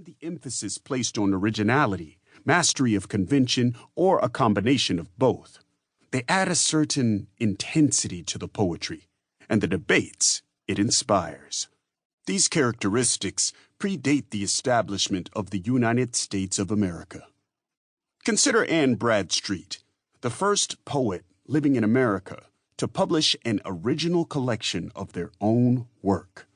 and the emphasis placed on originality, mastery of convention, or a combination of both. They add a certain intensity to the poetry and the debates it inspires. These characteristics predate the establishment of the United States of America. Consider Anne Bradstreet, the first poet living in America to publish an original collection of their own work.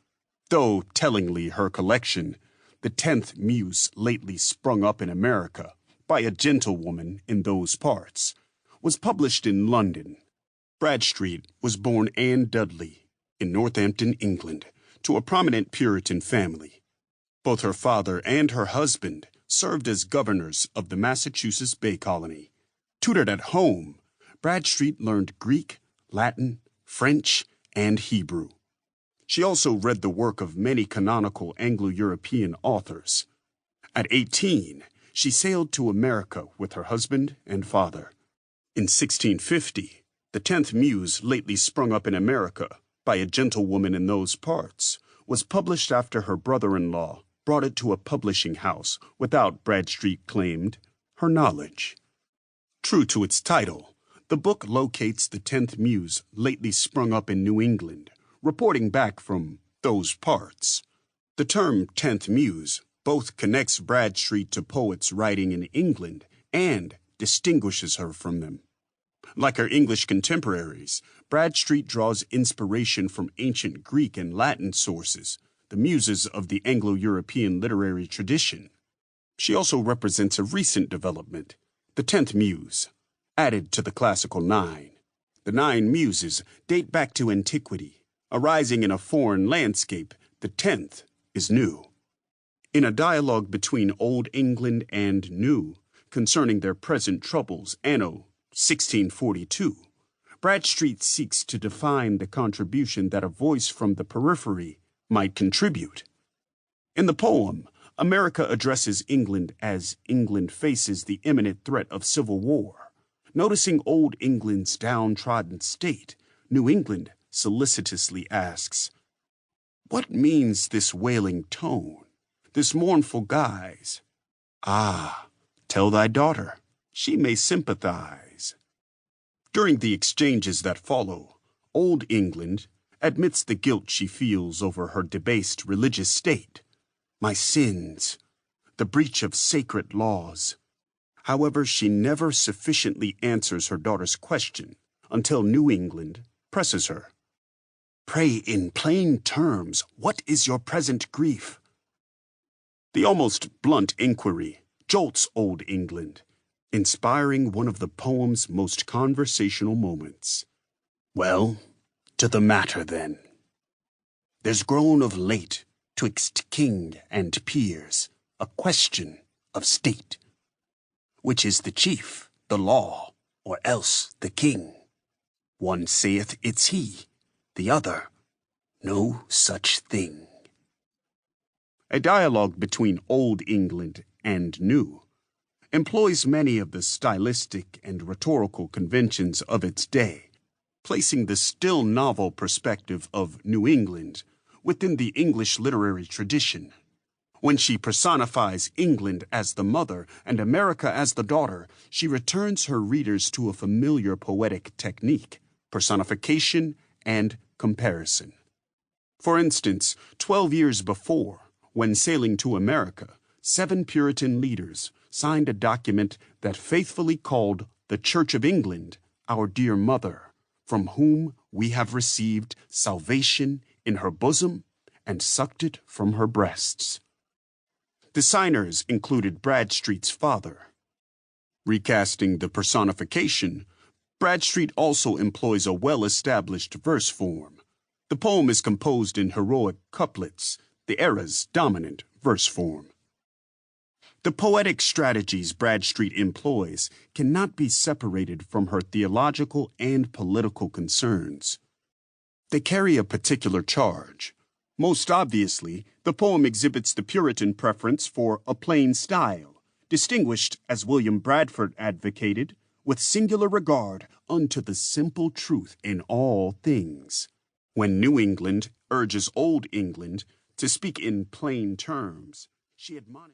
Though, tellingly, her collection, The 10th Muse Lately Sprung Up in America by a Gentlewoman in Those Parts, was published in London. Bradstreet was born Anne Dudley in Northampton, England, to a prominent Puritan family. Both her father and her husband served as governors of the Massachusetts Bay Colony. Tutored at home, Bradstreet learned Greek, Latin, French, and Hebrew. She also read the work of many canonical Anglo-European authors. At 18, she sailed to America with her husband and father. In 1650, The 10th Muse Lately Sprung Up in America by a Gentlewoman in Those Parts was published after her brother-in-law brought it to a publishing house without, Bradstreet claimed, her knowledge. True to its title, the book locates the 10th Muse lately sprung up in New England, reporting back from those parts. The term 10th Muse both connects Bradstreet to poets writing in England and distinguishes her from them. Like her English contemporaries, Bradstreet draws inspiration from ancient Greek and Latin sources, the muses of the Anglo-European literary tradition. She also represents a recent development, the 10th Muse, added to the classical 9. The 9 muses date back to antiquity. Arising in a foreign landscape, the 10th is new. In a dialogue between Old England and New, concerning their present troubles anno 1642, Bradstreet seeks to define the contribution that a voice from the periphery might contribute. In the poem, America addresses England as England faces the imminent threat of civil war. Noticing Old England's downtrodden state, New England solicitously asks, "What means this wailing tone, this mournful guise? Ah, tell thy daughter, she may sympathize." During the exchanges that follow, Old England admits the guilt she feels over her debased religious state. My sins, the breach of sacred laws. However, she never sufficiently answers her daughter's question until New England presses her. Pray in plain terms, what is your present grief? The almost blunt inquiry jolts Old England, inspiring one of the poem's most conversational moments. Well, to the matter then. There's grown of late, twixt king and peers, a question of state. Which is the chief, the law, or else the king? One saith it's he, the other, no such thing. A dialogue between Old England and New employs many of the stylistic and rhetorical conventions of its day, placing the still novel perspective of New England within the English literary tradition. When she personifies England as the mother and America as the daughter, she returns her readers to a familiar poetic technique, personification and comparison. For instance, 12 years before, when sailing to America, 7 Puritan leaders signed a document that faithfully called the Church of England our dear mother, from whom we have received salvation in her bosom and sucked it from her breasts. The signers included Bradstreet's father. Recasting the personification, Bradstreet also employs a well-established verse form. The poem is composed in heroic couplets, the era's dominant verse form. The poetic strategies Bradstreet employs cannot be separated from her theological and political concerns. They carry a particular charge. Most obviously, the poem exhibits the Puritan preference for a plain style, distinguished, as William Bradford advocated, with singular regard unto the simple truth in all things. When New England urges Old England to speak in plain terms, she admonishes